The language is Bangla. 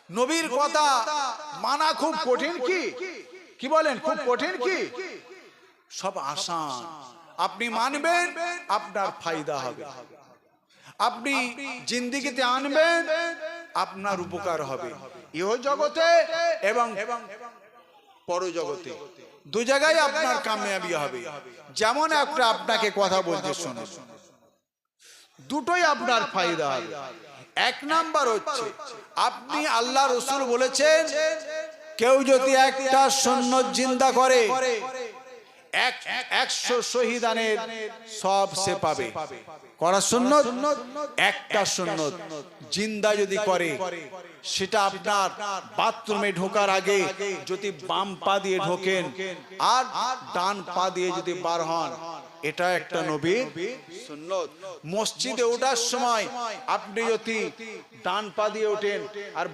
নবীর কথা মানা খুব কঠিন কি? কি বলেন, খুব কঠিন কি? সব আসান। আপনি মানবেন, আপনার ফায়দা হবে। আপনি জিন্দেগিতে আনবেন, আপনার উপকার হবে, ইহ জগতে এবং পরজগতে, দু জায়গায় আপনার কামিয়াবি হবে। যেমন একটা আপনাকে কথা বলতে শোনো, দুটোই আপনার ফায়দা হবে। এক নাম্বার হচ্ছে, আপনি আল্লাহ রসুল বলেছেন, কেউ যদি একটা সুন্নত জিন্দা করে 100 শহীদানের সব সে পাবে। করা সুন্নত, একটা সুন্নত জিন্দা যদি করে, সেটা আপনার বাথরুমে ঢোকার আগে যদি বাম পা দিয়ে ঢোকেন আর ডান পা দিয়ে যদি বার হন, এটা একটা নবীর সুন্নত। মসজিদে ওঠার সময় আপনি যদি ডান পা দিয়ে ওঠেন আর